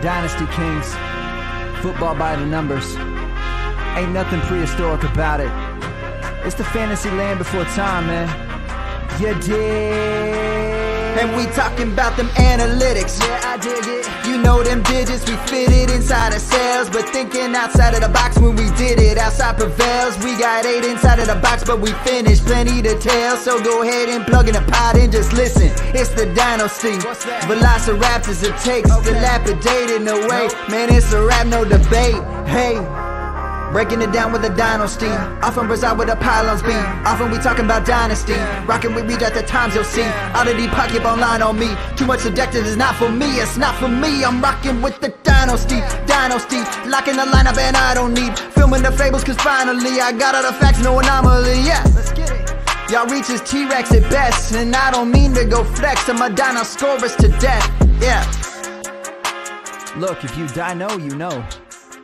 Dynasty Kings, football by the numbers. Ain't nothing prehistoric about it. It's the fantasy land before time, man. You dig? And we talking about them analytics. Yeah, I dig it. You know them digits, we fit it inside ourselves. But thinking outside of the box when we did it, outside prevails. We got 8 inside of the box, but we finished. Plenty to tell, so go ahead and plug in the pot and just listen. It's the Dynasty. What's that? Velociraptors it takes, Okay. dilapidated no way. Man, it's a rap, no debate. Hey. Breaking it down with a dynasty. Often reside with a pylons beat. Often we talking about dynasty. Rocking with reach at the times you'll see. Out of the pocket online on me. Too much subjective is not for me. It's not for me. I'm rocking with the dynasty. Dynasty. Locking the lineup and I don't need filming the fables cause finally I got all the facts, no anomaly. Yeah. Let's get it. Y'all reach is T-Rex at best. And I don't mean to go flex. I'm a dino scorers to death. Yeah. Look, if you dino, you know.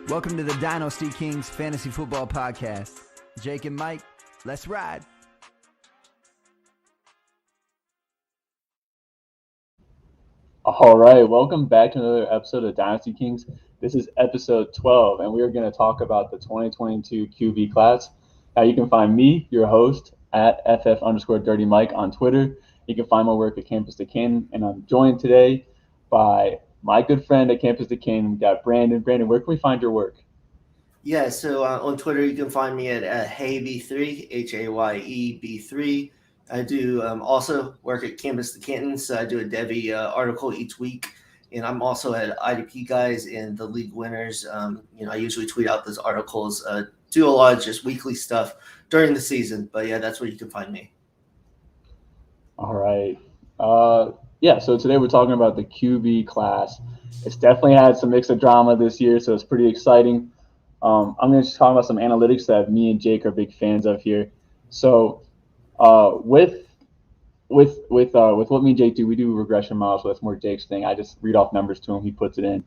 Welcome to the Dynasty Kings Fantasy Football Podcast. Jake and Mike, let's ride. All right, welcome back to another episode of Dynasty Kings. This is episode 12, and we are going to talk about the 2022 QB class. Now, you can find me, your host, at FF_DirtyMike on Twitter. You can find my work at Campus to Canton, and I'm joined today by my good friend at Campus to Canton. We got Brandon. Brandon, where can we find your work? Yeah, so on Twitter, you can find me at HayB3, HAYEB3. I do also work at Campus to Canton, so I do a Devy article each week. And I'm also at IDP Guys and the League Winners. I usually tweet out those articles, do a lot of just weekly stuff during the season. But yeah, that's where you can find me. All right. Yeah, so today we're talking about the QB class. It's definitely had some mix of drama this year, so it's pretty exciting. I'm going to talk about some analytics that me and Jake are big fans of here. So with what me and Jake do, we do regression models, so that's more Jake's thing. I just read off numbers to him, he puts it in.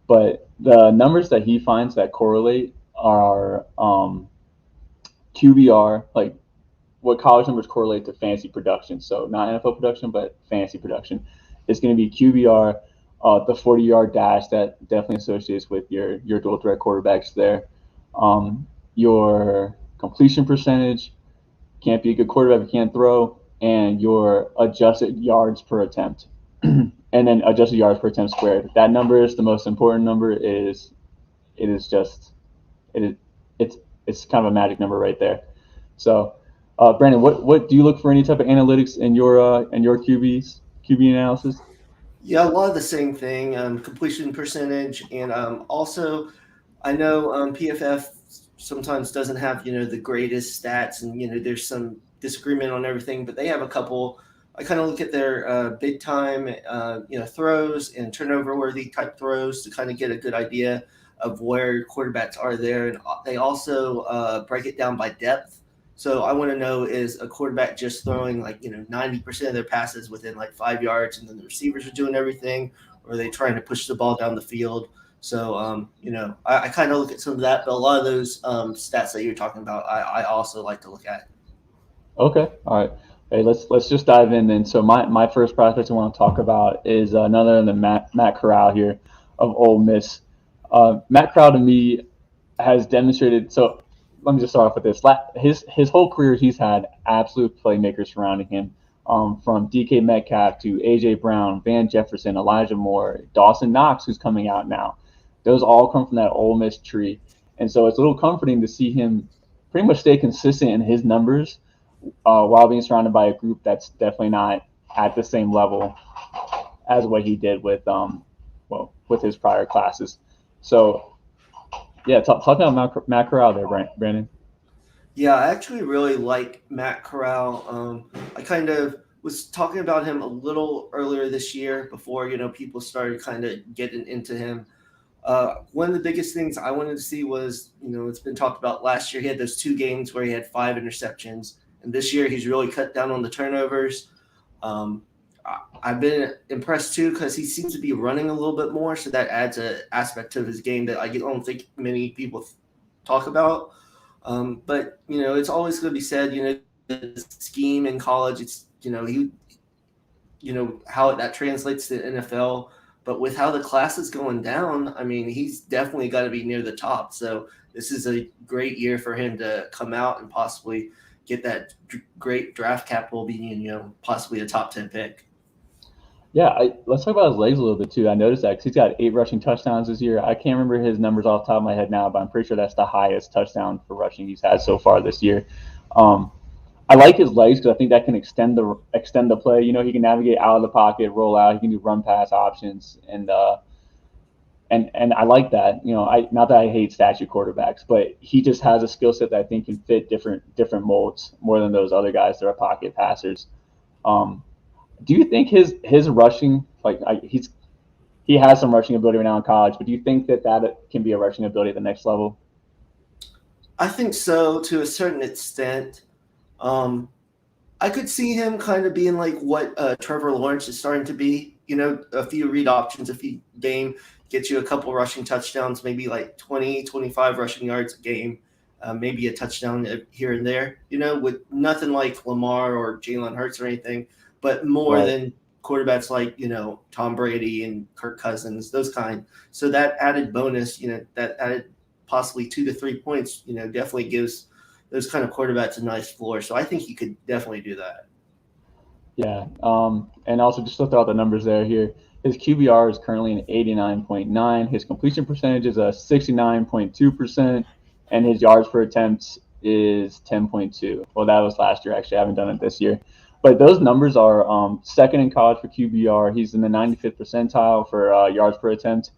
But the numbers that he finds that correlate are QBR, like what college numbers correlate to fantasy production. So not NFL production, but fantasy production. It's going to be QBR, the 40-yard dash that definitely associates with your dual threat quarterbacks there. Your completion percentage, can't be a good quarterback if you can't throw, and your adjusted yards per attempt. And then adjusted yards per attempt squared. That number is the most important number. It's kind of a magic number right there. So Brandon, what do you look for any type of analytics in your QB analysis? Yeah, a lot of the same thing, completion percentage. And also, I know PFF sometimes doesn't have, the greatest stats and, there's some disagreement on everything, but they have a couple. I kind of look at their big time, throws and turnover worthy type throws to kind of get a good idea of where quarterbacks are there. And they also break it down by depth. So I want to know, is a quarterback just throwing 90% of their passes within 5 yards and then the receivers are doing everything, or are they trying to push the ball down the field? So, I kind of look at some of that, but a lot of those stats that you're talking about, I also like to look at. Okay. All right. Hey, let's just dive in then. So my first prospect I want to talk about is none other than Matt Corral here of Ole Miss. Matt Corral to me has demonstrated. So let me just start off with this. His whole career, he's had absolute playmakers surrounding him, from DK Metcalf to AJ Brown, Van Jefferson, Elijah Moore, Dawson Knox, who's coming out now. Those all come from that Ole Miss tree, and so it's a little comforting to see him pretty much stay consistent in his numbers while being surrounded by a group that's definitely not at the same level as what he did with his prior classes. So. Yeah, talk about Matt Corral there, Brandon. Yeah, I actually really like Matt Corral. I kind of was talking about him a little earlier this year before, people started kind of getting into him. One of the biggest things I wanted to see was, it's been talked about last year. He had those 2 games where he had 5 interceptions. And this year he's really cut down on the turnovers. I've been impressed too because he seems to be running a little bit more, so that adds an aspect to his game that I don't think many people talk about. But it's always going to be said, the scheme in college. It's how that translates to NFL. But with how the class is going down, I mean, he's definitely got to be near the top. So this is a great year for him to come out and possibly get that great draft capital, being possibly a top 10 pick. Yeah, let's talk about his legs a little bit too. I noticed that because he's got 8 rushing touchdowns this year. I can't remember his numbers off the top of my head now, but I'm pretty sure that's the highest touchdown for rushing he's had so far this year. I like his legs because I think that can extend the play. He can navigate out of the pocket, roll out. He can do run pass options, and I like that. Not that I hate statue quarterbacks, but he just has a skill set that I think can fit different molds more than those other guys that are pocket passers. Do you think his rushing, he has some rushing ability right now in college, but do you think that can be a rushing ability at the next level? I think so, to a certain extent. I could see him kind of being like what Trevor Lawrence is starting to be. A few read options, a few game, get you a couple rushing touchdowns, maybe like 20, 25 rushing yards a game, maybe a touchdown here and there, with nothing like Lamar or Jalen Hurts or anything, but more Right. than quarterbacks like, Tom Brady and Kirk Cousins, those kind. So that added bonus, that added possibly 2 to 3 points, definitely gives those kind of quarterbacks a nice floor. So I think he could definitely do that. Yeah. And also just to throw out the numbers here. His QBR is currently an 89.9. His completion percentage is a 69.2%, and his yards per attempt is 10.2. Well, that was last year. Actually, I haven't done it this year. But those numbers are second in college for QBR. He's in the 95th percentile for yards per attempt,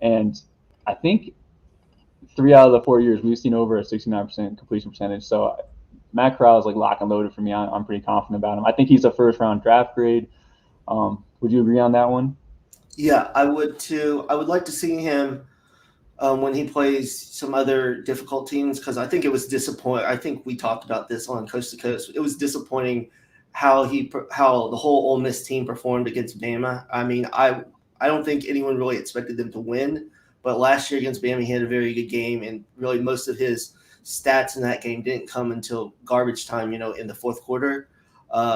and I think 3 out of the 4 years we've seen over a 69% completion percentage. So Matt Corral is like lock and loaded for me. I'm pretty confident about him. I think he's a first round draft grade. Would you agree on that one? Yeah, I would too. I would like to see him when he plays some other difficult teams, because I think it was disappointing. I think we talked about this on Coast to Coast. It was disappointing how the whole Ole Miss team performed against Bama. I mean, I don't think anyone really expected them to win, but last year against Bama, he had a very good game, and really most of his stats in that game didn't come until garbage time, in the fourth quarter.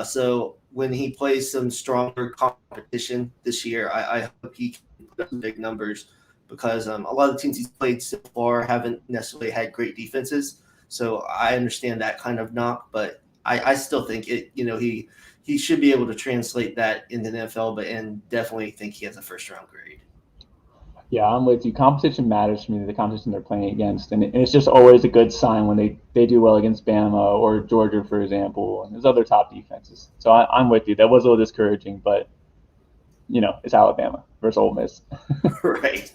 So when he plays some stronger competition this year, I hope he can put up some big numbers, because a lot of the teams he's played so far haven't necessarily had great defenses. So I understand that kind of knock, but I still think he should be able to translate that into the NFL, and definitely think he has a first round grade. Yeah, I'm with you. Competition matters to me, the competition they're playing against. And it's just always a good sign when they do well against Bama or Georgia, for example, and there's other top defenses. So I'm with you. That was a little discouraging, but, it's Alabama versus Ole Miss. Right.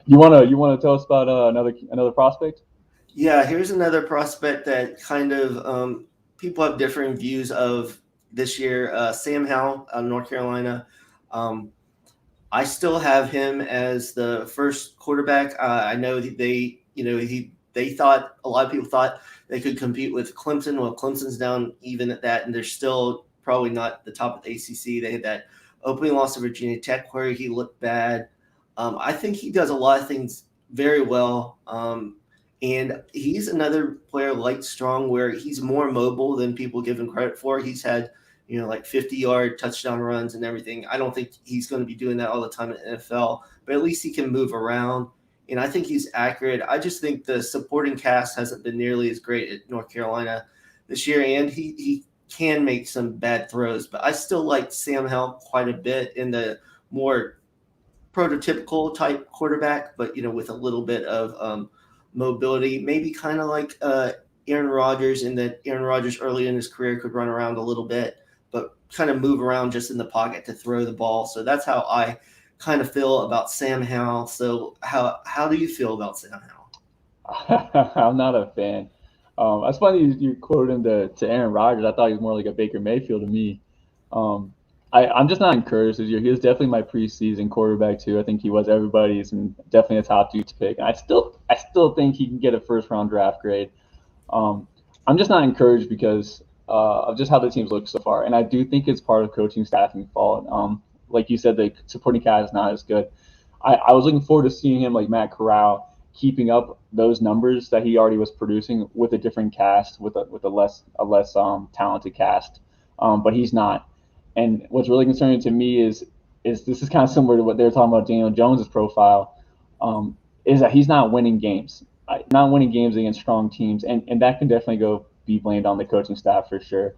You wanna tell us about another prospect? Yeah, here's another prospect that kind of people have differing views of this year. Sam Howell out of North Carolina. I still have him as the first quarterback. I know they thought, a lot of people thought they could compete with Clemson. Well, Clemson's down even at that, and they're still probably not the top of the ACC. They had that opening loss to Virginia Tech where he looked bad. I think he does a lot of things very well. And he's another player like Strong, where he's more mobile than people give him credit for. He's had, like 50-yard touchdown runs and everything. I don't think he's going to be doing that all the time in the NFL, but at least he can move around. And I think he's accurate. I just think the supporting cast hasn't been nearly as great at North Carolina this year, and he can make some bad throws. But I still like Sam Howell quite a bit in the more prototypical type quarterback, but, with a little bit of mobility, maybe kind of like Aaron Rodgers, in that Aaron Rodgers early in his career could run around a little bit, but kind of move around just in the pocket to throw the ball. So that's how I kind of feel about Sam Howell. So how do you feel about Sam Howell? I'm not a fan. It's funny you quoted him to Aaron Rodgers. I thought he was more like a Baker Mayfield to me. I'm just not encouraged this year. He was definitely my preseason quarterback too. I think he was everybody's, and definitely a top 2 pick. And I still think he can get a first round draft grade. I'm just not encouraged because of just how the teams look so far, and I do think it's part of coaching staffing fault. Like you said, the supporting cast is not as good. I was looking forward to seeing him like Matt Corral keeping up those numbers that he already was producing with a different cast, with a less talented cast. But he's not. And what's really concerning to me is is this is kind of similar to what they were talking about Daniel Jones's profile, is that he's not winning games, not winning games against strong teams, and that can definitely go be blamed on the coaching staff for sure.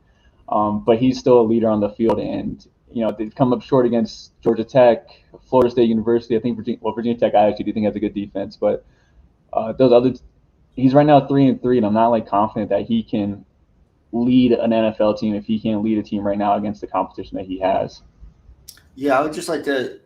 But he's still a leader on the field, and they've come up short against Georgia Tech, Florida State University. I think Virginia Tech I actually do think has a good defense, but those other, he's right now 3-3, and I'm not like confident that he can lead an NFL team if he can't lead a team right now against the competition that he has. Yeah, I would just like to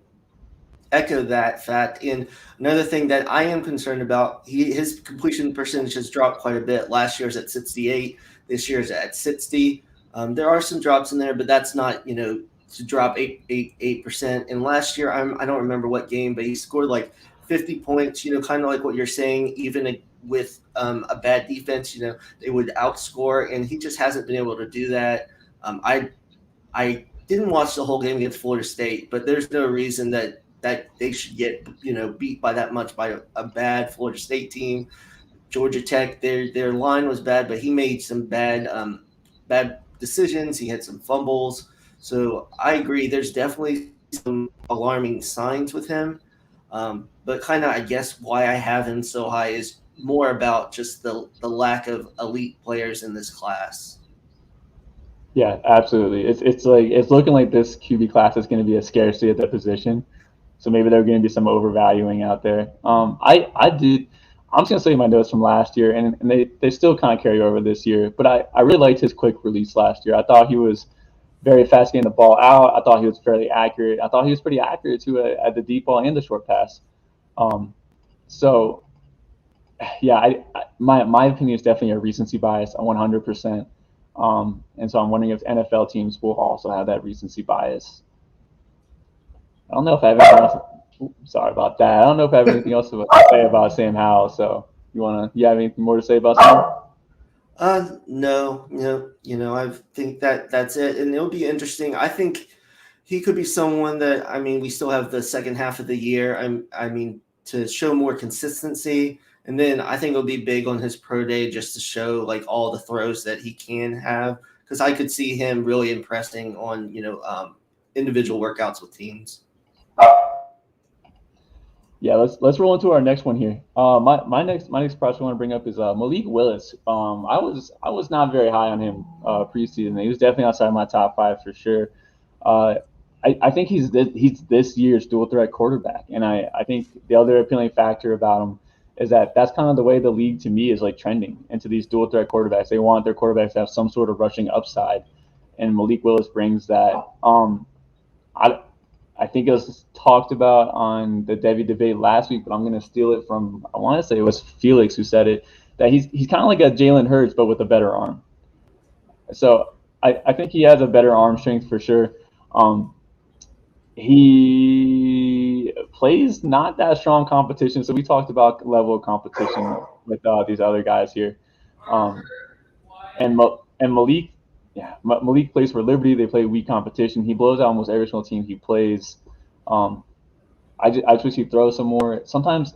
echo that fact. And another thing that I am concerned about, his completion percentage has dropped quite a bit. Last year's at 68, this year's at 60. There are some drops in there, but that's not, to drop 8%. And last year, I don't remember what game, but he scored like 50 points, kind of like what you're saying, even with a bad defense, they would outscore, and he just hasn't been able to do that. I didn't watch the whole game against Florida State, but there's no reason that they should get beat by that much by a bad Florida State team. Georgia Tech, their line was bad, but he made some bad decisions. He had some fumbles. So I agree. There's definitely some alarming signs with him. But kind of, I guess, why I have him so high is more about just the lack of elite players in this class. Yeah, absolutely. It's looking like this QB class is going to be a scarcity at that position. So maybe there's going to be some overvaluing out there. I'm just going to say my notes from last year, and they still kind of carry over this year. But I really liked his quick release last year. I thought he was very fast getting the ball out. I thought he was fairly accurate. I thought he was pretty accurate too at the deep ball and the short pass. So yeah, my opinion is definitely a recency bias, 100%. And so I'm wondering if NFL teams will also have that recency bias. I don't know if I have anything else. Sorry about that. I don't know if I have anything else to say about Sam Howell. So you have anything more to say about Sam? No, I think that's it, and it'll be interesting. I think he could be someone that, we still have the second half of the year. To show more consistency, and then I think it'll be big on his pro day just to show like all the throws that he can have, because I could see him really impressing on individual workouts with teams. Yeah, let's roll into our next one here. My next prospect I want to bring up is Malik Willis. I was not very high on him preseason. He was definitely outside my top 5 for sure. I think he's this year's dual threat quarterback, and I think the other appealing factor about him is that that's kind of the way the league to me is like trending into these dual threat quarterbacks. They want their quarterbacks to have some sort of rushing upside, and Malik Willis brings that. I think it was talked about on the Devy debate last week, but I'm going to steal it from, I want to say it was Felix who said it, that he's kind of like a Jalen Hurts, but with a better arm. So I think he has a better arm strength for sure. He plays not that strong competition. So we talked about level of competition with these other guys here. And Malik, Malik plays for Liberty. They play weak competition. He blows out almost every single team he plays. I just wish he throws some more. Sometimes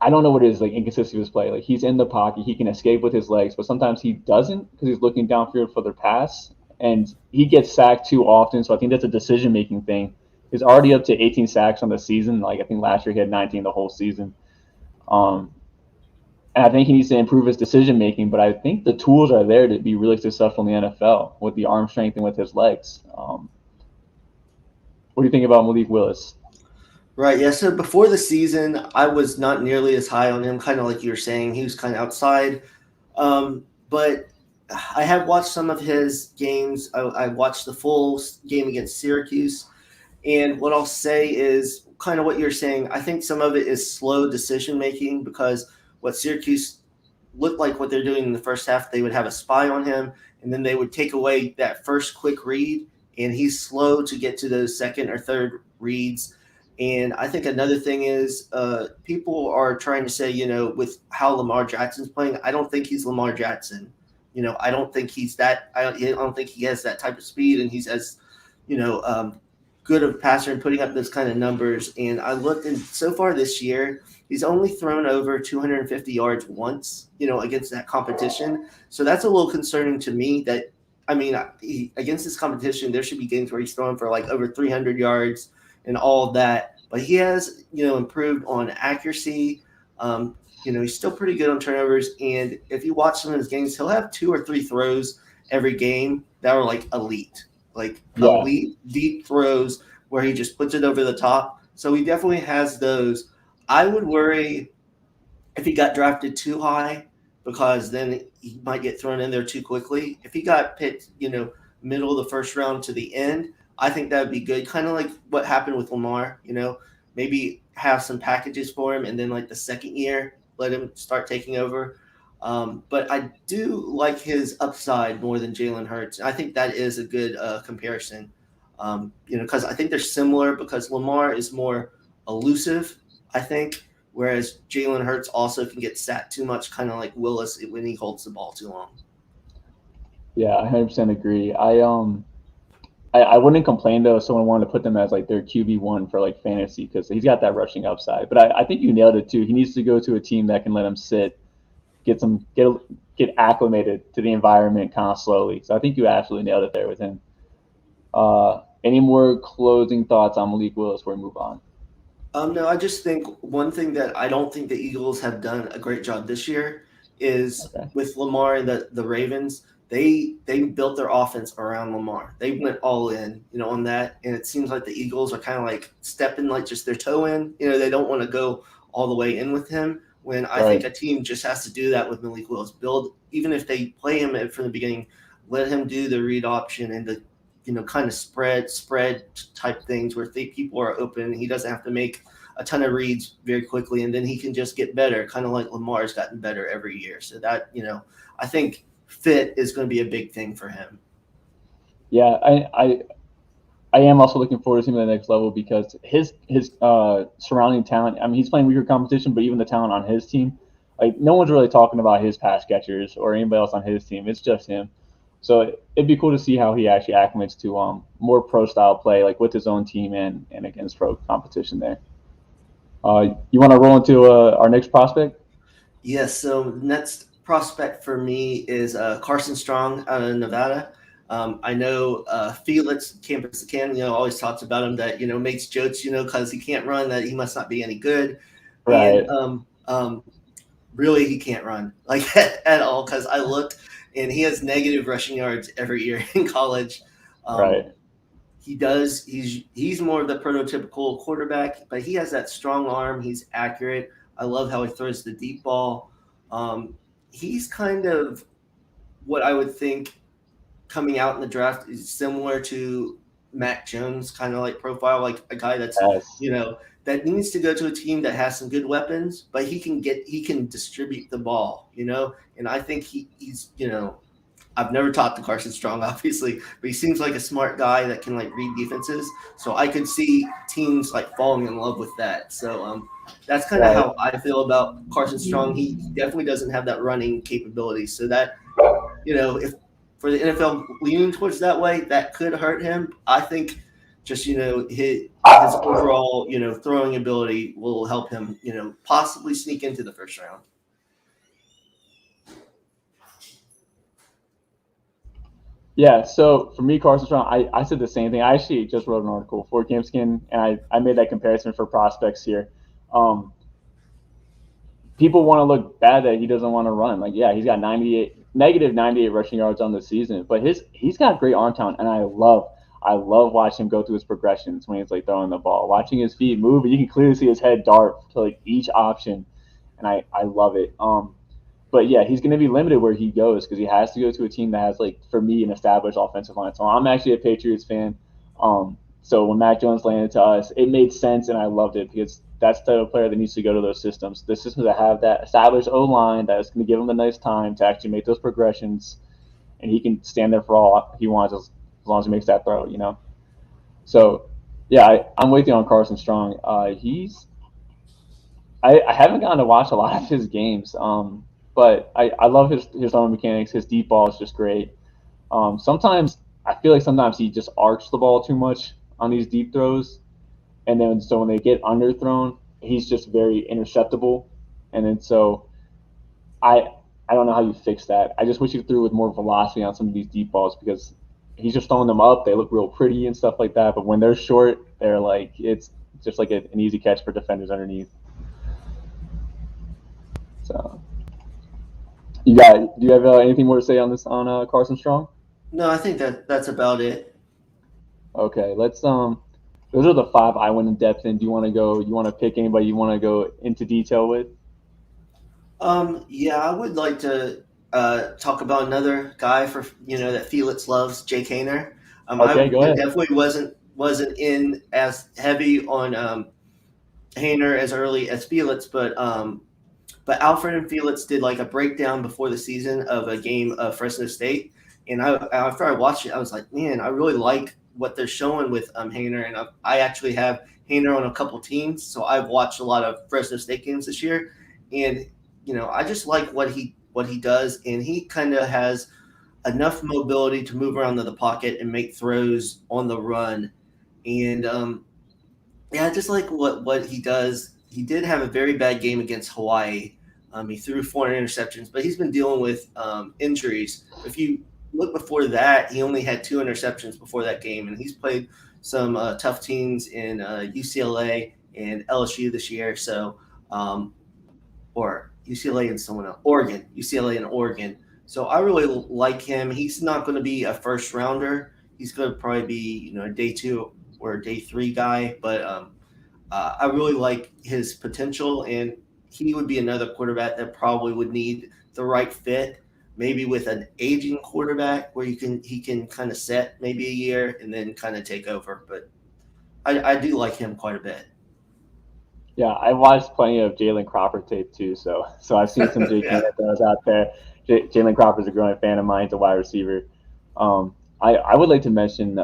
I don't know what it is, like inconsistency with his play. Like he's in the pocket, he can escape with his legs, but sometimes he doesn't because he's looking downfield for their pass, and he gets sacked too often. So I think that's a decision-making thing. He's already up to 18 sacks on the season. Like I think last year he had 19 the whole season. And I think he needs to improve his decision making, but I think the tools are there to be really successful in the NFL with the arm strength and with his legs. What do you think about Malik Willis? Right, yeah. So before the season, I was not nearly as high on him, kind of like you were saying. He was kind of outside. But I have watched some of his games. I watched the full game against Syracuse. And what I'll say is kind of what you're saying. I think some of it is slow decision making, because what Syracuse looked like what they're doing in the first half, they would have a spy on him, and then they would take away that first quick read, and he's slow to get to those second or third reads. And I think another thing is people are trying to say, with how Lamar Jackson's playing, I don't think he's Lamar Jackson. I don't think he's that. I don't think he has that type of speed, and he's as, good of a passer and putting up those kind of numbers. And I looked, and so far this year, he's only thrown over 250 yards once, against that competition. So that's a little concerning to me. That, I mean, against this competition, there should be games where he's throwing for like over 300 yards and all of that. But he has, improved on accuracy. He's still pretty good on turnovers. And if you watch some of his games, he'll have 2 or 3 throws every game that are like Yeah. elite deep throws where he just puts it over the top. So he definitely has those. I would worry if he got drafted too high because then he might get thrown in there too quickly. If he got picked, middle of the first round to the end, I think that would be good. Kind of like what happened with Lamar, maybe have some packages for him and then like the second year, let him start taking over. But I do like his upside more than Jalen Hurts. I think that is a good comparison, because I think they're similar because Lamar is more elusive, I think, whereas Jalen Hurts also can get sacked too much, kind of like Willis when he holds the ball too long. Yeah, I 100% agree. I wouldn't complain though if someone wanted to put them as like their QB1 for like fantasy because he's got that rushing upside. But I think you nailed it too. He needs to go to a team that can let him sit, get acclimated to the environment kind of slowly. So I think you absolutely nailed it there with him. Any more closing thoughts on Malik Willis before we move on? No, I just think one thing that I don't think the Eagles have done a great job this year is Okay. with Lamar and the Ravens. They built their offense around Lamar. They went all in, on that. And it seems like the Eagles are kind of like stepping like just their toe in. They don't want to go all the way in with him. When I think a team just has to do that with Malik Willis. Build, even if they play him from the beginning, let him do the read option and the kind of spread type things where people are open. He doesn't have to make a ton of reads very quickly, and then he can just get better, kind of like Lamar's gotten better every year. So that, I think fit is going to be a big thing for him. Yeah, I am also looking forward to him at the next level because his surrounding talent. I mean, he's playing weaker competition, but even the talent on his team, like no one's really talking about his pass catchers or anybody else on his team. It's just him. So it'd be cool to see how he actually acclimates to more pro style play, like with his own team and against pro competition there. You want to roll into our next prospect? Yes. So next prospect for me is Carson Strong out of Nevada. I know Felix Campus Can, always talks about him that, makes jokes, because he can't run, that he must not be any good. Right. And really he can't run like at all because I looked and he has negative rushing yards every year in college. Right. He does. He's more of the prototypical quarterback, but he has that strong arm. He's accurate. I love how he throws the deep ball. He's kind of what I would think coming out in the draft is similar to Mac Jones, kind of like profile, like a guy that's Yes. that needs to go to a team that has some good weapons, but he can distribute the ball, and I think he's I've never talked to Carson Strong, obviously, but he seems like a smart guy that can like read defenses. So I could see teams like falling in love with that. So that's kind of how I feel about Carson Strong. He definitely doesn't have that running capability. So that, if for the NFL leaning towards that way, that could hurt him. I think just, his overall, throwing ability will help him, possibly sneak into the first round. Yeah, so for me, Carson Strong, I said the same thing. I actually just wrote an article for Gameskin, and I made that comparison for prospects here. People want to look bad that he doesn't want to run. Like, yeah, he's got negative 98 rushing yards on the season, but he's got great arm talent, and I love watching him go through his progressions when he's like throwing the ball, watching his feet move, and you can clearly see his head dart to like each option, and I love it. But yeah, he's going to be limited where he goes because he has to go to a team that has, like, for me, an established offensive line. So I'm actually a Patriots fan. So when Mac Jones landed to us, it made sense, and I loved it because that's the type of player that needs to go to those systems. The systems that have that established O-line that is going to give him a nice time to actually make those progressions, and he can stand there for all he wants as long as he makes that throw, So, yeah, I'm with you on Carson Strong. I haven't gotten to watch a lot of his games. But I love his arm mechanics. His deep ball is just great. Sometimes I feel like sometimes he just arcs the ball too much on these deep throws, and then so when they get underthrown, he's just very interceptable. And then so I I don't know how you fix that. I just wish he threw with more velocity on some of these deep balls because he's just throwing them up. They look real pretty and stuff like that. But when they're short, they're like it's just like an easy catch for defenders underneath. So do you have anything more to say on this on Carson Strong? No, I think that's about it. Okay, let's those are the five I went in depth in. Do you want to go? You want to pick anybody you want to go into detail with? Yeah, I would like to talk about another guy for that Felix loves, Jake Hayner. I Okay, go ahead. definitely wasn't in as heavy on Hayner as early as Felix, but Alfred and Felix did like a breakdown before the season of a game of Fresno State, and after I watched it, I was like, man, I really like what they're showing with Hayner, and I actually have Hayner on a couple teams, so I've watched a lot of Fresno State games this year, and I just like what he does, and he kind of has enough mobility to move around in the pocket and make throws on the run, and yeah, I just like what he does. He did have a very bad game against Hawaii. He threw 4 interceptions, but he's been dealing with injuries. If you look before that, he only had 2 interceptions before that game, and he's played some tough teams in UCLA and LSU this year. So, or UCLA and someone else, Oregon, UCLA and Oregon. So I really like him. He's not going to be a first rounder. He's going to probably be a day 2 or a day 3 guy, but I really like his potential, and he would be another quarterback that probably would need the right fit, maybe with an aging quarterback where he can kind of set maybe a year and then kind of take over. But I do like him quite a bit. Yeah, I watched plenty of Jalen Crawford tape too, so I've seen some JK that was out there. Jalen Crawford's a growing fan of mine. He's a wide receiver. I would like to mention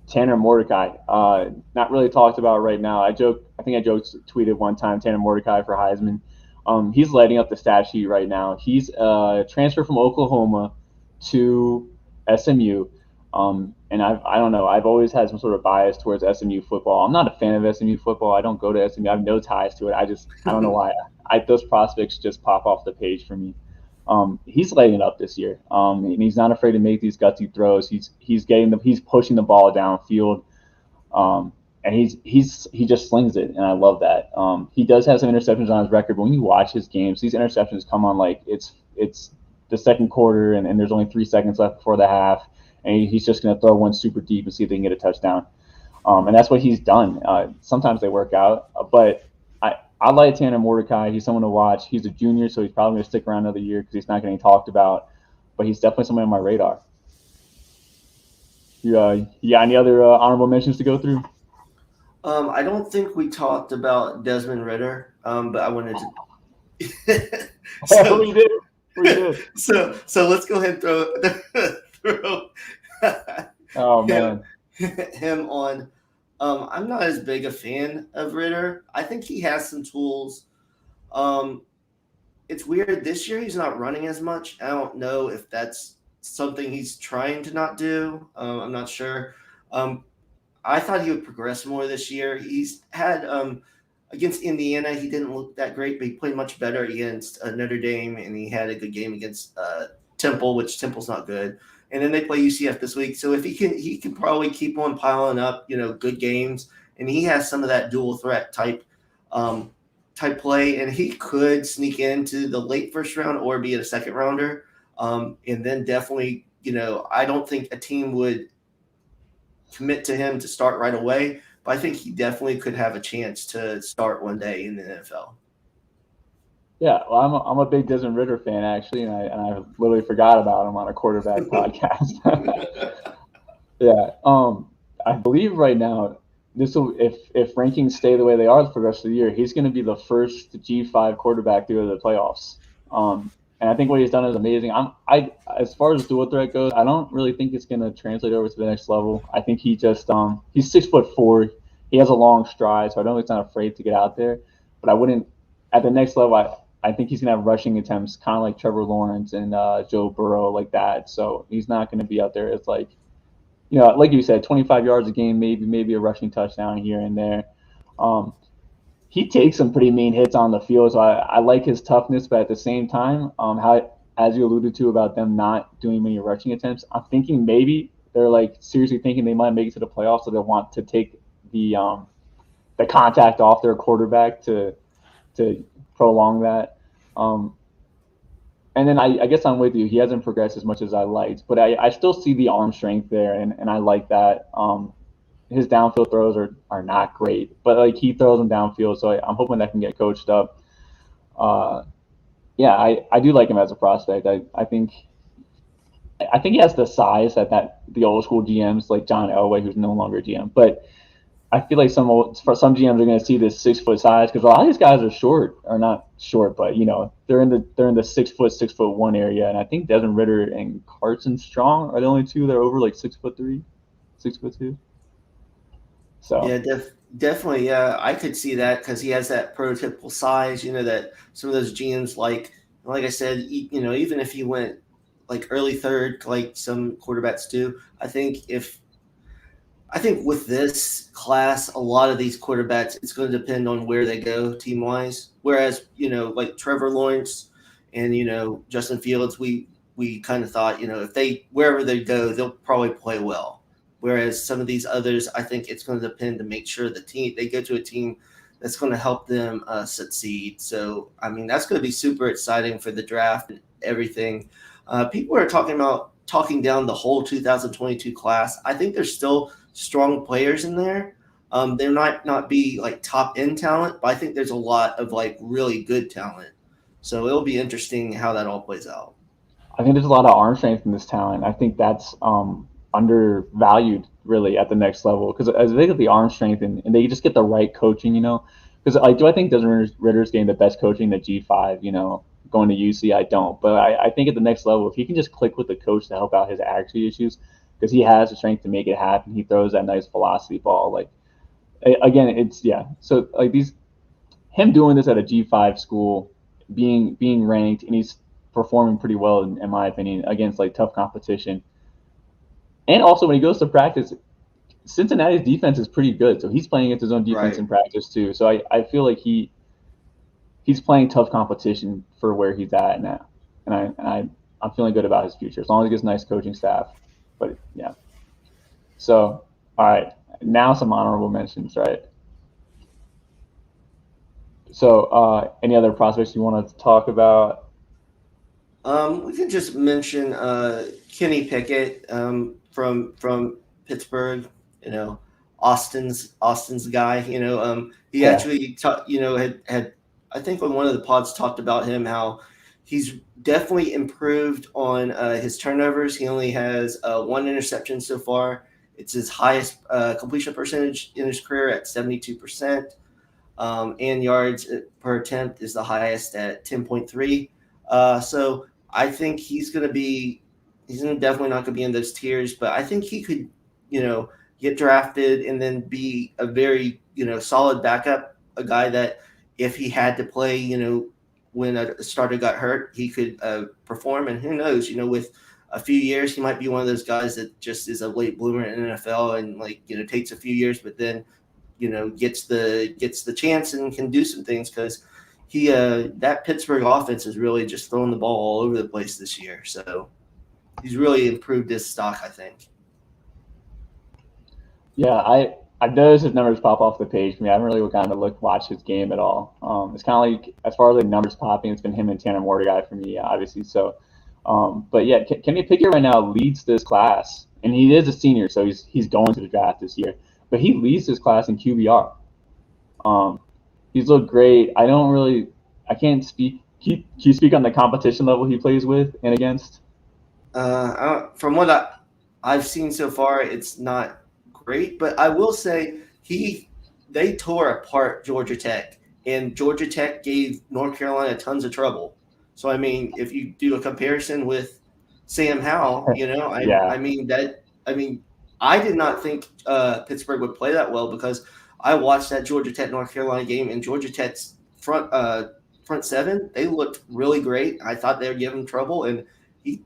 Tanner Mordecai. Not really talked about right now. I think I tweeted one time Tanner Mordecai for Heisman. He's lighting up the stat sheet right now. He's transferred from Oklahoma to SMU. And I don't know. I've always had some sort of bias towards SMU football. I'm not a fan of SMU football. I don't go to SMU. I have no ties to it. I don't know why. Those prospects just pop off the page for me. He's lighting it up this year, and he's not afraid to make these gutsy throws. He's pushing the ball downfield, and he just slings it, and I love that. He does have some interceptions on his record, but when you watch his games, these interceptions come on like it's the second quarter, and there's only 3 seconds left before the half, and he's just going to throw one super deep and see if they can get a touchdown. And that's what he's done. Sometimes they work out, but I like Tanner Mordecai. He's someone to watch. He's a junior, so he's probably going to stick around another year because he's not getting talked about. But he's definitely someone on my radar. You got any other honorable mentions to go through? I don't think we talked about Desmond Ritter, but I wanted to. We did. So let's go ahead and throw oh man, him on. I'm not as big a fan of Ritter. I think he has some tools. It's weird. This year he's not running as much. I don't know if that's something he's trying to not do. I'm not sure. I thought he would progress more this year. He's had against Indiana, he didn't look that great, but he played much better against Notre Dame, and he had a good game against Temple, which Temple's not good. And then they play UCF this week. So if he can probably keep on piling up, good games. And he has some of that dual threat type play. And he could sneak into the late first round or be a second rounder. And then definitely, I don't think a team would commit to him to start right away. But I think he definitely could have a chance to start one day in the NFL. Yeah, well, I'm a big Desmond Ritter fan actually, and I literally forgot about him on a quarterback podcast. Yeah, I believe right now if rankings stay the way they are for the rest of the year, he's going to be the first G5 quarterback to go to the playoffs. And I think what he's done is amazing. As far as dual threat goes, I don't really think it's going to translate over to the next level. I think he's 6'4". He has a long stride, so I don't think he's not afraid to get out there. But I wouldn't at the next level. I think he's going to have rushing attempts, kind of like Trevor Lawrence and Joe Burrow, like that. So he's not going to be out there as like you said, 25 yards a game, maybe a rushing touchdown here and there. he takes some pretty mean hits on the field. So I like his toughness, but at the same time, how as you alluded to about them not doing many rushing attempts, I'm thinking maybe they're like seriously thinking they might make it to the playoffs, so they want to take the contact off their quarterback to prolong that. Um, and then I guess I'm with you. He hasn't progressed as much as I liked, but I still see the arm strength there, and I like that. His downfield throws are not great, but like he throws them downfield, so I'm hoping that can get coached up. Uh, yeah, I do like him as a prospect. I think he has the size that the old school GMs like John Elway, who's no longer GM, but I feel like for some GMs are going to see this 6 foot size because a lot of these guys are short, or not short, but they're in the 6 foot 6'1" area, and I think Desmond Ritter and Carson Strong are the only two that are over like 6'3", 6'2". So Yeah, definitely. Yeah, I could see that because he has that prototypical size. That some of those GMs like I said, even if he went like early third, like some quarterbacks do, I think with this class, a lot of these quarterbacks, it's going to depend on where they go team wise. Whereas, like Trevor Lawrence and, Justin Fields, we kind of thought, if wherever they go, they'll probably play well. Whereas some of these others, I think it's going to depend to make sure they go to a team that's going to help them succeed. So, I mean, that's going to be super exciting for the draft and everything. People are talking down the whole 2022 class. I think there's still strong players in there. They might not be like top end talent, but I think there's a lot of like really good talent. So it'll be interesting how that all plays out. I think there's a lot of arm strength in this talent. I think that's undervalued really at the next level because as they get the arm strength and they just get the right coaching, because do I think Desmond Ritter's getting the best coaching at G5, going to UC? I don't, but I think at the next level, if he can just click with the coach to help out his accuracy issues, because he has the strength to make it happen. He throws that nice velocity ball. Like again, it's So like him doing this at a G5 school, being ranked, and he's performing pretty well in my opinion against like tough competition. And also when he goes to practice, Cincinnati's defense is pretty good, so he's playing against his own defense Right. in practice too. So I feel like he's playing tough competition for where he's at now, and I'm feeling good about his future as long as he gets a nice coaching staff. But yeah. So all right, now some honorable mentions, right? So any other prospects you want to talk about? We could just mention Kenny Pickett from Pittsburgh. You know, Austin's guy. He Yeah. actually had I think on one of the pods talked about him how he's definitely improved on his turnovers. He only has one interception so far. It's his highest completion percentage in his career at 72%. And yards per attempt is the highest at 10.3. So I think he's definitely not going to be in those tiers, but I think he could, get drafted and then be a very, solid backup, a guy that if he had to play, when a starter got hurt, he could perform. And who knows, with a few years, he might be one of those guys that just is a late bloomer in the NFL and takes a few years, but then gets the chance and can do some things because that Pittsburgh offense is really just throwing the ball all over the place this year. So he's really improved his stock, I think. Yeah, I've noticed his numbers pop off the page for me. I haven't really kind of watched his game at all. It's kind of like as far as like numbers popping, it's been him and Tanner Mordecai for me, obviously. So, but yeah, Kenny Pickett right now leads this class, and he is a senior, so he's going to the draft this year. But he leads this class in QBR. He's looked great. I can't speak. Can you speak on the competition level he plays with and against? From what I've seen so far, it's not great, but I will say they tore apart Georgia Tech, and Georgia Tech gave North Carolina tons of trouble. So I mean, if you do a comparison with Sam Howell, Yeah. I did not think Pittsburgh would play that well because I watched that Georgia Tech North Carolina game, and Georgia Tech's front seven, they looked really great. I thought they would give him trouble, and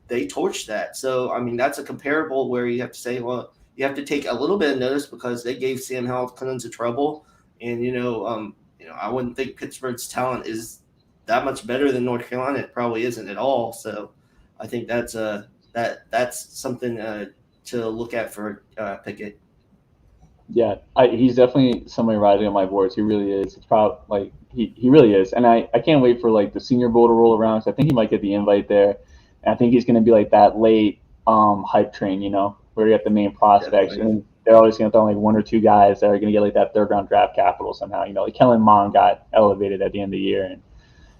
they torched that. So I mean, that's a comparable where you have to say, well, you have to take a little bit of notice because they gave Sam Howell tons of trouble, and I wouldn't think Pittsburgh's talent is that much better than North Carolina. It probably isn't at all. So I think that's something to look at for Pickett. Yeah, he's definitely somebody rising on my boards. He really is. It's probably like he really is, and I can't wait for like the Senior Bowl to roll around. So I think he might get the invite there, and I think he's going to be like that late hype train, where you got the main prospects, Definitely. and they're always going to throw like one or two guys that are going to get like that third round draft capital somehow. Like Kellen Mond got elevated at the end of the year, and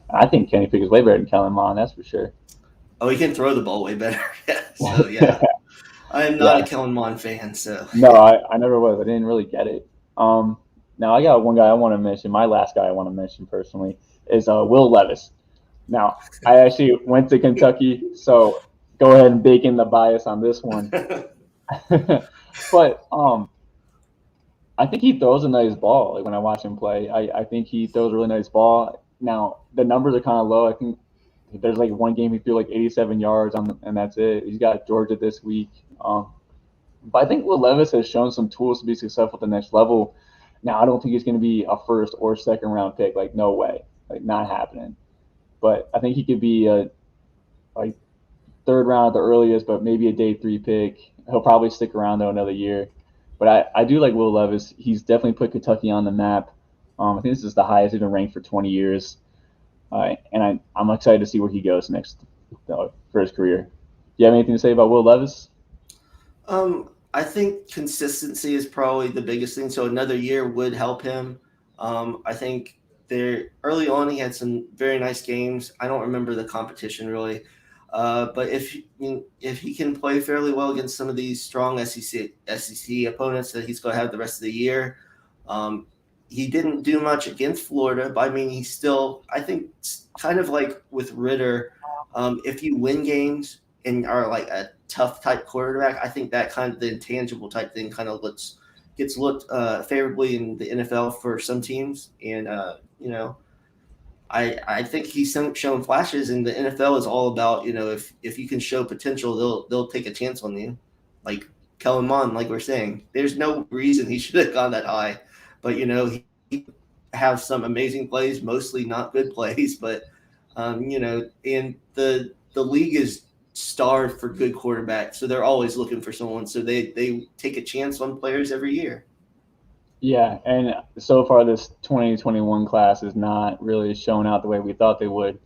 I think Kenny Pickett's way better than Kellen Mond, that's for sure. Oh, he can throw the ball way better. Yeah. So yeah, I am not a Yeah. Kellen Mond fan. So No, I never was. I didn't really get it. Now I got one guy I want to mention. My last guy I want to mention personally is Will Levis. Now I actually went to Kentucky, so go ahead and bake in the bias on this one. But I think he throws a nice ball. Like when I watch him play, I think he throws a really nice ball. Now the numbers are kind of low. I think there's like one game he threw like 87 yards and that's it. He's got Georgia this week. But I think Will Levis has shown some tools to be successful at the next level. Now, I don't think he's going to be a first or second round pick. Like, no way. Like, not happening. But I think he could be a like third round at the earliest, but maybe a day 3 pick. He'll probably stick around, though, another year. But I do like Will Levis. He's definitely put Kentucky on the map. I think this is the highest he's been ranked for 20 years. And I'm excited to see where he goes next for his career. Do you have anything to say about Will Levis? I think consistency is probably the biggest thing. So another year would help him. I think there early on he had some very nice games. I don't remember the competition really, but if he can play fairly well against some of these strong SEC opponents that he's going to have the rest of the year. He didn't do much against Florida, but I mean he's still. I think it's kind of like with Ritter. If you win games and are like a tough type quarterback, I think that kind of the intangible type thing kind of gets looked favorably in the NFL for some teams. And I think he's shown flashes, and the NFL is all about if you can show potential, they'll take a chance on you. Like Kellen Mond, like we're saying, there's no reason he should have gone that high, but he have some amazing plays, mostly not good plays, but and the league is starved for good quarterbacks, so they're always looking for someone. So they take a chance on players every year. Yeah, and so far this 2021 class is not really showing out the way we thought they would.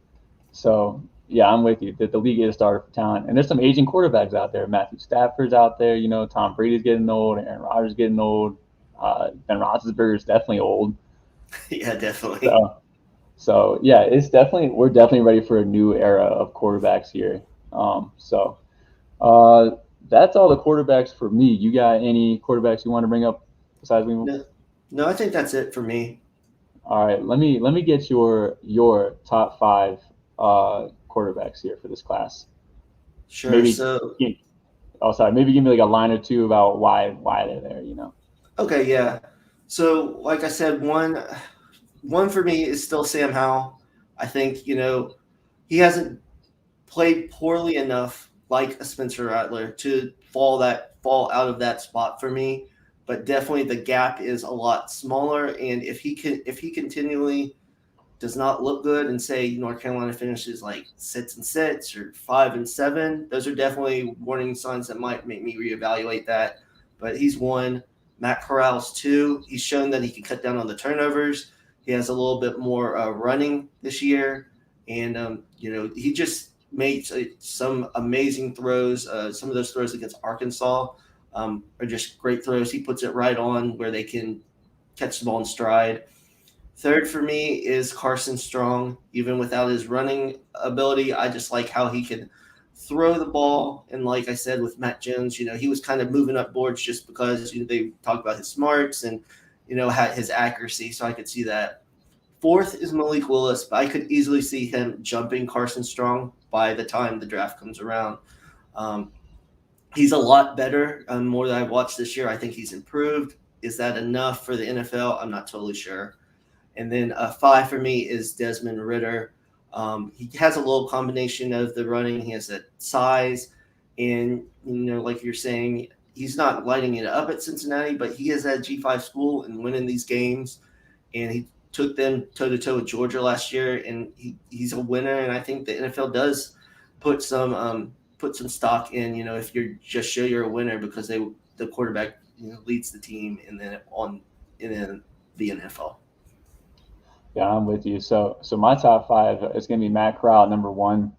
So yeah, I'm with you that the league is starved for talent, and there's some aging quarterbacks out there. Matthew Stafford's out there. Tom Brady's getting old. Aaron Rodgers is getting old. Ben Roethlisberger is definitely old. Yeah, definitely. So yeah, we're definitely ready for a new era of quarterbacks here. That's all the quarterbacks for me. You got any quarterbacks you want to bring up besides me? No, I think that's it for me. All right, let me get your top 5 quarterbacks here for this class. Sure. Maybe maybe give me like a line or two about why they're there. Okay, yeah. So like I said, one for me is still Sam Howell. I think he hasn't played poorly enough like a Spencer Rattler to fall out of that spot for me, but definitely the gap is a lot smaller. And if he continually does not look good and say North Carolina finishes like 6-6 or 5-7, those are definitely warning signs that might make me reevaluate that. But he's one. Matt Corral's 2. He's shown that he can cut down on the turnovers. He has a little bit more running this year, and he just made some amazing throws. Some of those throws against Arkansas are just great throws. He puts it right on where they can catch the ball in stride. Third for me is Carson Strong. Even without his running ability, I just like how he can throw the ball. And like I said with Matt Jones, he was kind of moving up boards just because they talk about his smarts and his accuracy. So I could see that. Fourth is Malik Willis, but I could easily see him jumping Carson Strong by the time the draft comes around. He's a lot better. More than I've watched this year, I think he's improved. Is that enough for the NFL? I'm not totally sure. And then 5 for me is Desmond Ridder. He has a little combination of the running. He has that size, and like you're saying, he's not lighting it up at Cincinnati, but he is at G5 school and winning these games. And he took them toe to toe with Georgia last year, and he's a winner. And I think the NFL does put some stock in, if you just show you're a winner because the quarterback leads the team and then the NFL. Yeah, I'm with you. So my top five is going to be Matt Corral at number one.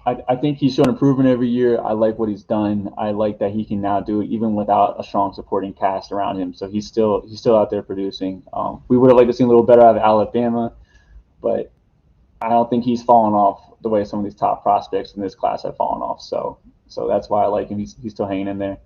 I think he's shown improvement every year. I like what he's done. I like that he can now do it even without a strong supporting cast around him. So he's still out there producing. We would have liked to see a little better out of Alabama, but I don't think he's fallen off the way some of these top prospects in this class have fallen off. So that's why I like him. He's still hanging in there.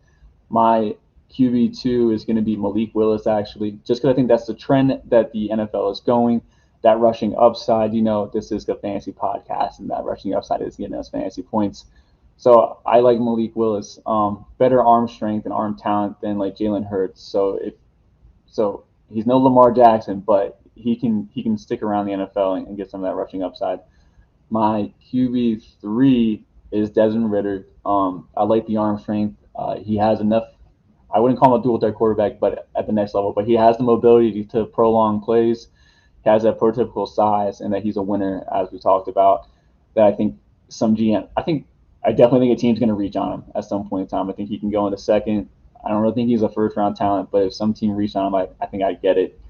My QB2 is going to be Malik Willis, actually, just because I think that's the trend that the NFL is going. That rushing upside, this is a fantasy podcast, and that rushing upside is getting us fantasy points. So I like Malik Willis. Better arm strength and arm talent than like Jalen Hurts. So he's no Lamar Jackson, but he can stick around the NFL and get some of that rushing upside. My QB3 is Desmond Ridder. I like the arm strength. He has enough. I wouldn't call him a dual threat quarterback, but at the next level. But he has the mobility to prolong plays. He has that prototypical size, and that he's a winner, as we talked about. That I think I definitely think a team's going to reach on him at some point in time. I think he can go in the second. I don't really think he's a first-round talent, but if some team reached on him, I think I'd get it.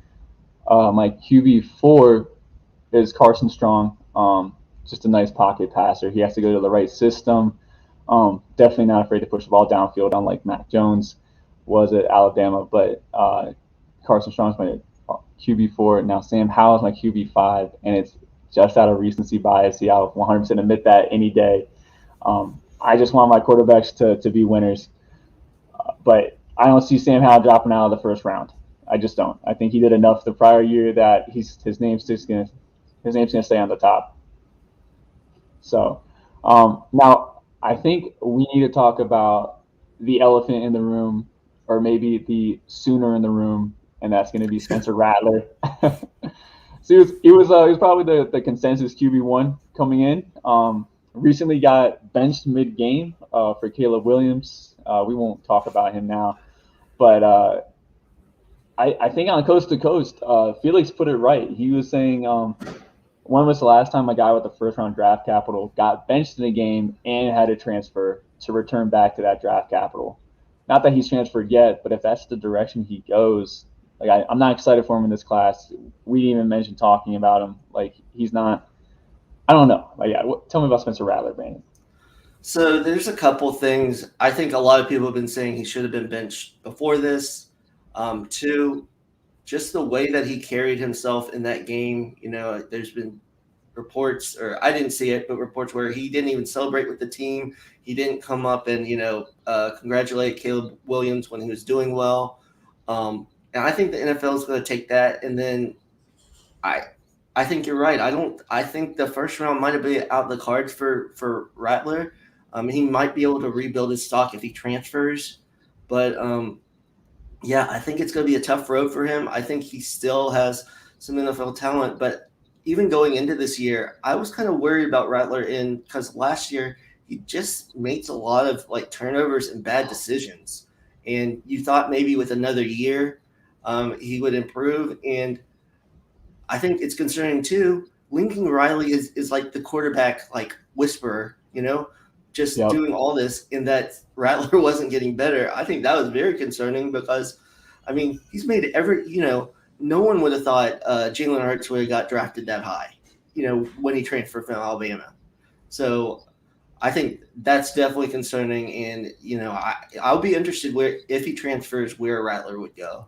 My QB4 is Carson Strong. Just a nice pocket passer. He has to go to the right system. Definitely not afraid to push the ball downfield, unlike Mac Jones was at Alabama. But Carson Strong's my QB4. Now Sam Howell is my QB5, and it's just out of recency bias. Yeah, I'll 100% admit that any day. I just want my quarterbacks to be winners. But I don't see Sam Howell dropping out of the first round. I just don't. I think he did enough the prior year that his name's gonna stay on the top. So now I think we need to talk about the elephant in the room, or maybe the sooner in the room, and that's going to be Spencer Rattler. So he was probably the consensus QB1 coming in. Recently got benched mid-game for Caleb Williams. We won't talk about him now, but I think on Coast to Coast, Felix put it right. He was saying, when was the last time a guy with a first-round draft capital got benched in a game and had to transfer to return back to that draft capital? Not that he's transferred yet, but if that's the direction he goes, like I'm not excited for him in this class. We didn't even mention talking about him. Like he's not. I don't know. Like, yeah, tell me about Spencer Rattler, Brandon. So there's a couple things. I think a lot of people have been saying he should have been benched before this. Two, just the way that he carried himself in that game. There's been reports, or I didn't see it, but reports where he didn't even celebrate with the team. He didn't come up and congratulate Caleb Williams when he was doing well. And I think the NFL is going to take that. And then I think you're right. I think the first round might have been out the cards for Rattler. He might be able to rebuild his stock if he transfers, but yeah, I think it's going to be a tough road for him. I think he still has some NFL talent, but even going into this year, I was kind of worried about Rattler because last year he just makes a lot of turnovers and bad decisions. And you thought maybe with another year he would improve. And I think it's concerning too. Lincoln Riley is like the quarterback whisperer, doing all this, and that Rattler wasn't getting better. I think that was very concerning because, he's made no one would have thought Jalen Hurts would have got drafted that high, when he transferred from Alabama. So I think that's definitely concerning, and I'll be interested if he transfers where Rattler would go.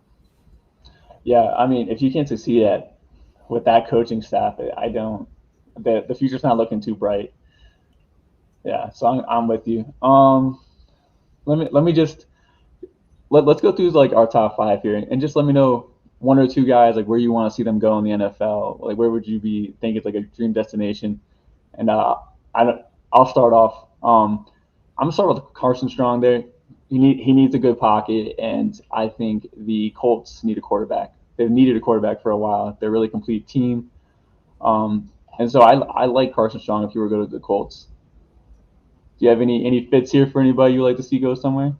Yeah, if you can't succeed with that coaching staff, the future's not looking too bright. Yeah, so I'm with you. Let me just let's go through our top five here, and just let me know one or two guys where you want to see them go in the NFL. Where would you think it's a dream destination? And I'll start off. I'm gonna start with Carson Strong. There, he needs a good pocket, and I think the Colts need a quarterback. They've needed a quarterback for a while. They're a really complete team, and so I like Carson Strong. If you were to go to the Colts, do you have any fits here for anybody you like to see go somewhere?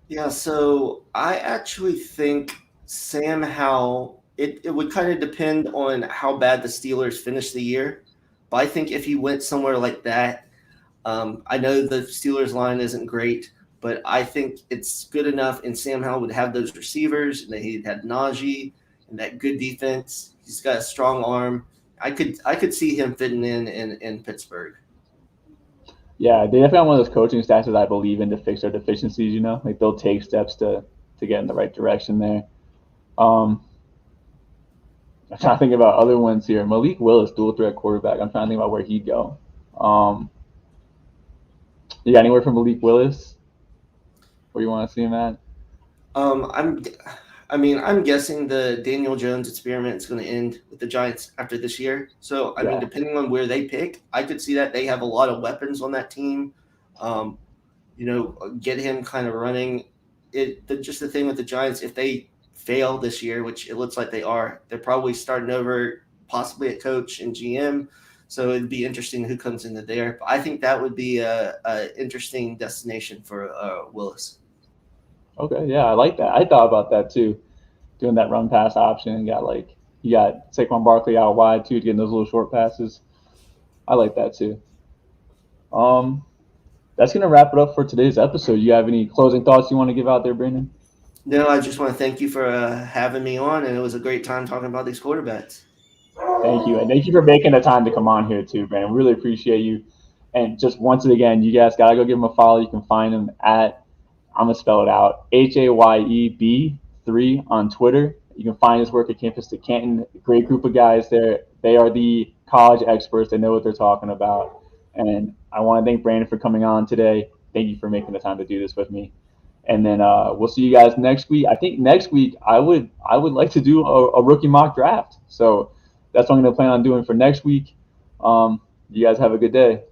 Yeah, so I actually think Sam Howell, it would kind of depend on how bad the Steelers finish the year. But I think if he went somewhere like that, I know the Steelers line isn't great, but I think it's good enough. And Sam Howell would have those receivers, and he had Najee and that good defense. He's got a strong arm. I could see him fitting in Pittsburgh. Yeah, they definitely have one of those coaching staffs that I believe in to fix their deficiencies. Like they'll take steps to get in the right direction there. Um, I'm trying to think about other ones here. Malik Willis, dual threat quarterback. I'm trying to think about where he'd go. Um, you got anywhere from Malik Willis? Where you want to see him at? Um, I'm, I'm guessing the Daniel Jones experiment is going to end with the Giants after this year. So, Yeah. depending on where they pick, I could see that they have a lot of weapons on that team. Um, get him kind of running. Just the thing with the Giants, if they fail this year, which it looks like they are, they're probably starting over, possibly at coach and GM. So it'd be interesting who comes into there. But I think that would be a interesting destination for Willis. Okay, yeah, I like that. I thought about that too, doing that run pass option. And you got Saquon Barkley out wide too, getting those little short passes. I like that too. Um, that's gonna wrap it up for today's episode. You have any closing thoughts you want to give out there, Brandon? No, I just want to thank you for having me on, and it was a great time talking about these quarterbacks. Thank you, and thank you for making the time to come on here too, Brandon. Really appreciate you. And just once again, you guys gotta go give him a follow. You can find him at, I'm gonna spell it out, HAYEB3 on Twitter. You can find his work at Campus to Canton. Great group of guys there. They are the college experts. They know what they're talking about. And I want to thank Brandon for coming on today. Thank you for making the time to do this with me. And then we'll see you guys next week. I think next week I would like to do a rookie mock draft. So that's what I'm going to plan on doing for next week. You guys have a good day.